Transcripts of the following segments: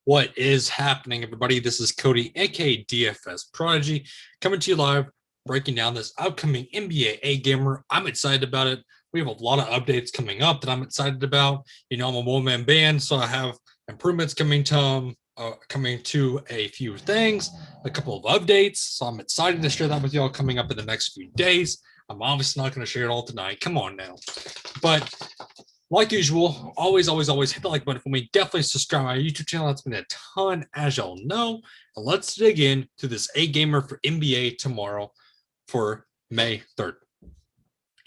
What is happening, everybody? This is Cody, aka DFS Prodigy, coming to you live, breaking down this upcoming NBA A Gamer. I'm excited about it. We have a lot of updates coming up that I'm excited about. You know, I'm a one-man band, so I have improvements coming to a few things, a couple of updates. So I'm excited to share that with y'all coming up in the next few days. I'm obviously not going to share it all tonight. Come on now, but like usual, always hit the like button for me. Definitely subscribe to my YouTube channel. That's been a ton, as y'all know. And let's dig in to this A Gamer for NBA tomorrow for May 3rd.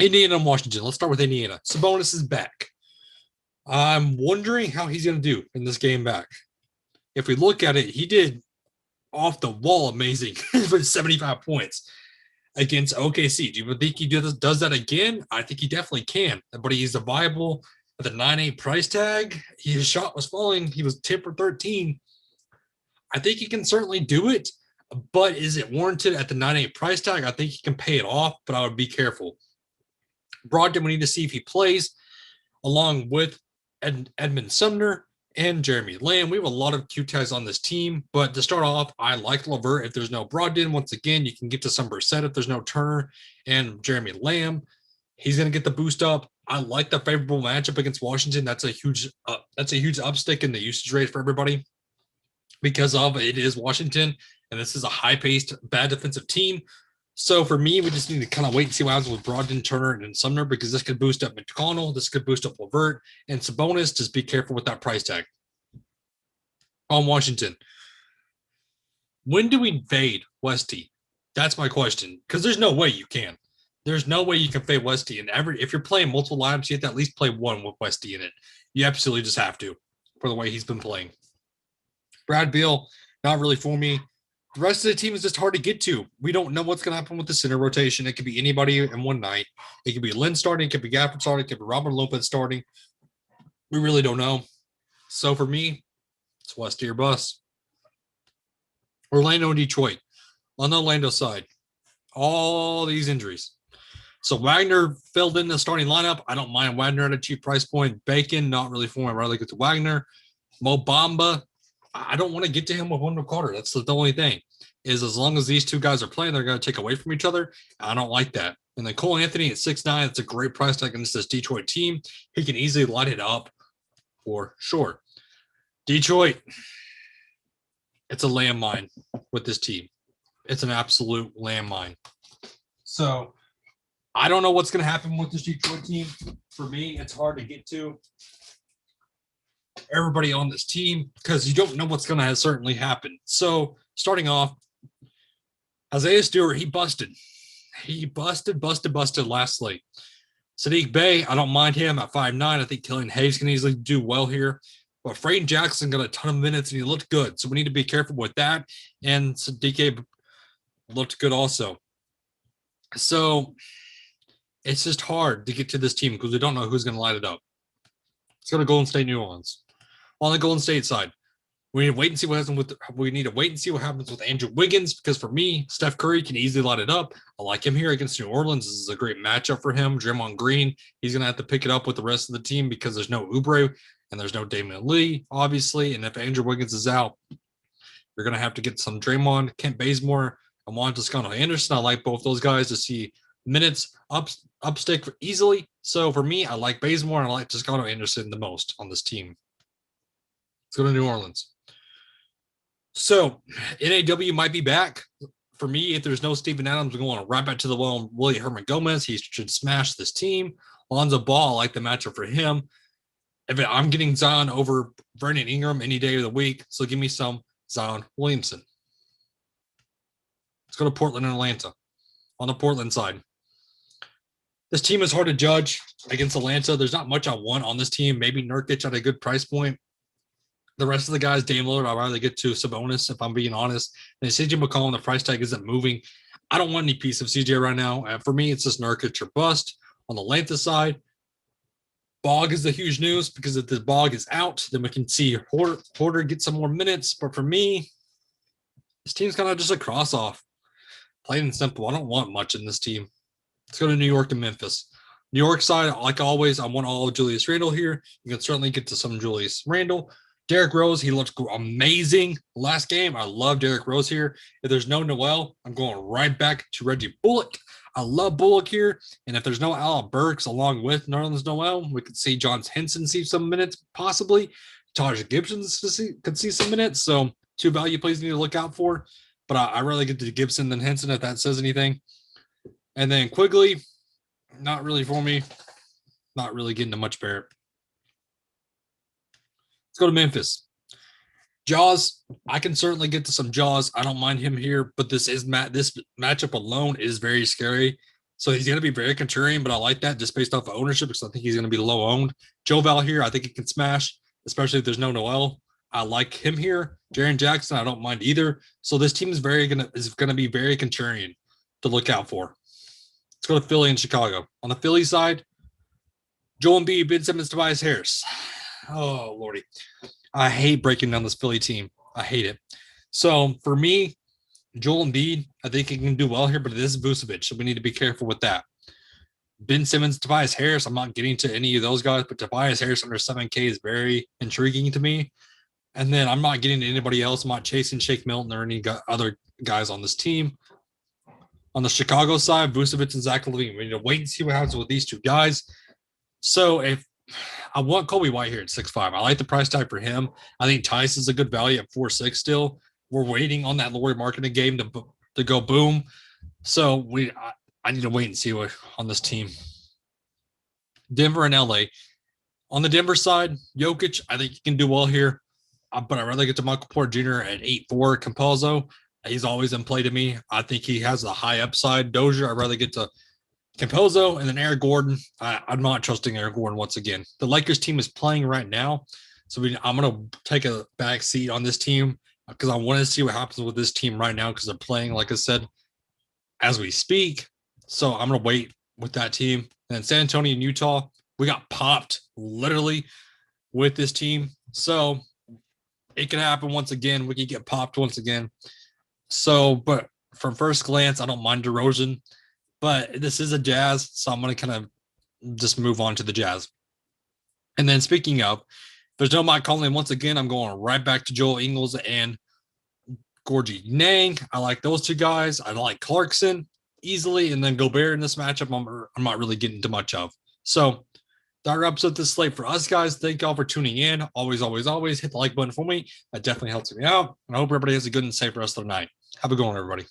Indiana and Washington. Let's start with Indiana. Sabonis is back. I'm wondering how he's going to do in this game back. If we look at it, he did off the wall amazing for 75 points against OKC. Do you think he does that again? I think he definitely can, but he's a viable at the 9.8 price tag. His shot was falling. He was 10 for 13. I think he can certainly do it, but is it warranted at the 9.8 price tag? I think he can pay it off, but I would be careful. Brogdon, we need to see if he plays along with Edmund Sumner and Jeremy Lamb. We have a lot of cute guys on this team, but to start off, I like LeVert. If there's no Brogdon, once again, you can get to some Brissett if there's no Turner and Jeremy Lamb. He's going to get the boost up. I like the favorable matchup against Washington. That's a huge upstick in the usage rate for everybody because of it is Washington, and this is a high-paced, bad defensive team. So for me, we just need to kind of wait and see what happens with Brogdon, Turner, and Sumner because this could boost up McConnell, this could boost up LeVert, and Sabonis. Just be careful with that price tag. On Washington, when do we fade Westy? That's my question because there's no way you can. There's no way you can fade Westy. And if you're playing multiple lineups, you have to at least play one with Westy in it. You absolutely just have to for the way he's been playing. Brad Beal, not really for me. The rest of the team is just hard to get to. We don't know what's going to happen with the center rotation. It could be anybody in one night. It could be Lynn starting. It could be Gafford starting. It could be Robert Lopez starting. We really don't know. So for me, it's Westy or bust. Orlando and Detroit. On the Orlando side, all these injuries. So Wagner filled in the starting lineup. I don't mind Wagner at a cheap price point. Bacon, not really for me. I'd rather get to Wagner. Mo Bamba, I don't want to get to him with Wendell Carter. That's the only thing. Is as long as these two guys are playing, they're going to take away from each other. I don't like that. And then Cole Anthony at 6'9", it's a great price tag against this Detroit team. He can easily light it up for sure. Detroit, it's a landmine with this team. It's an absolute landmine. So I don't know what's going to happen with this Detroit team. For me, it's hard to get to everybody on this team because you don't know what's going to certainly happen. So starting off, Isaiah Stewart, he busted. He busted last slate. Sadiq Bey, I don't mind him at 5'9". I think Killian Hayes can easily do well here. But Fraden Jackson got a ton of minutes and he looked good. So we need to be careful with that. And Sadiq looked good also. So it's just hard to get to this team because we don't know who's going to light it up. Let's go to Golden State, New Orleans. On the Golden State side, we need to wait and see what happens with Andrew Wiggins because for me, Steph Curry can easily light it up. I like him here against New Orleans. This is a great matchup for him. Draymond Green, he's going to have to pick it up with the rest of the team because there's no Oubre and there's no Damian Lee, obviously. And if Andrew Wiggins is out, you're going to have to get some Draymond, Kent Bazemore, and Juan Toscano Anderson. I like both those guys to see minutes upstick easily. So for me, I like Bazemore and I like Toscano Anderson the most on this team. Let's go to New Orleans. So NAW might be back. For me, if there's no Steven Adams, we're going right back to the well. Willie Herman Gomez, he should smash this team. Lonzo Ball, I like the matchup for him. I'm getting Zion over Brandon Ingram any day of the week, so give me some Zion Williamson. Let's go to Portland and Atlanta. On the Portland side, this team is hard to judge against Atlanta. There's not much I want on this team. Maybe Nurkic at a good price point. The rest of the guys, Dame Lillard, I'd rather get to Sabonis if I'm being honest. And CJ McCollum, the price tag isn't moving. I don't want any piece of CJ right now. For me, it's just Nurkic or bust. On the Atlanta side, Bog is the huge news because if the Bog is out, then we can see Porter get some more minutes. But for me, this team's kind of just a cross-off. Plain and simple. I don't want much in this team. Let's go to New York and Memphis. New York side, like always, I want all of Julius Randle here. You can certainly get to some Julius Randle. Derrick Rose, he looked amazing last game. I love Derrick Rose here. If there's no Noel, I'm going right back to Reggie Bullock. I love Bullock here. And if there's no Alec Burks along with Nerlens Noel, we could see John Henson see some minutes, possibly. Taj Gibson could see some minutes. So two value plays need to look out for. But I rather get to Gibson than Henson if that says anything. And then Quigley, not really for me. Not really getting to much better. Let's go to Memphis. Jaws, I can certainly get to some Jaws. I don't mind him here, but this matchup alone is very scary. So he's going to be very contrarian, but I like that just based off of ownership because I think he's going to be low owned. Joe Val here, I think he can smash, especially if there's no Noel. I like him here. Jaren Jackson, I don't mind either. So this team is going to be very contrarian to look out for. Let's go to Philly and Chicago. On the Philly side, Joel Embiid, Ben Simmons, Tobias Harris. Oh, Lordy. I hate breaking down this Philly team. I hate it. So for me, Joel Embiid, I think he can do well here, but it is Vucevic, so we need to be careful with that. Ben Simmons, Tobias Harris, I'm not getting to any of those guys, but Tobias Harris under 7K is very intriguing to me. And then I'm not getting to anybody else. I'm not chasing Shake Milton or any other guys on this team. On the Chicago side, Vucevic and Zach LaVine. We need to wait and see what happens with these two guys. So if I want Kobe White here at 6'5", I like the price tag for him. I think Tice is a good value at 4'6" still. We're waiting on that Lauri Markkanen game to go boom. So I need to wait and see what on this team. Denver and LA. On the Denver side, Jokic, I think he can do well here. But I'd rather get to Michael Porter Jr. at 8'4". Campazzo, he's always in play to me. I think he has a high upside. Dozier, I'd rather get to Campazzo, and then Eric Gordon. I'm not trusting Eric Gordon once again. The Lakers team is playing right now, so I'm going to take a back seat on this team because I want to see what happens with this team right now because they're playing, like I said, as we speak. So I'm going to wait with that team. And then San Antonio and Utah, we got popped literally with this team. So it can happen once again. We could get popped once again. So, but from first glance, I don't mind DeRozan. But this is a Jazz, so I'm going to kind of just move on to the Jazz. And then speaking of, there's no Mike Conley. Once again, I'm going right back to Joel Ingles and Gorgie Nang. I like those two guys. I like Clarkson easily. And then Gobert in this matchup, I'm not really getting too much of. So that wraps up this slate for us, guys. Thank y'all for tuning in. Always, always, always hit the like button for me. That definitely helps me out. And I hope everybody has a good and safe rest of the night. Have a good one, everybody.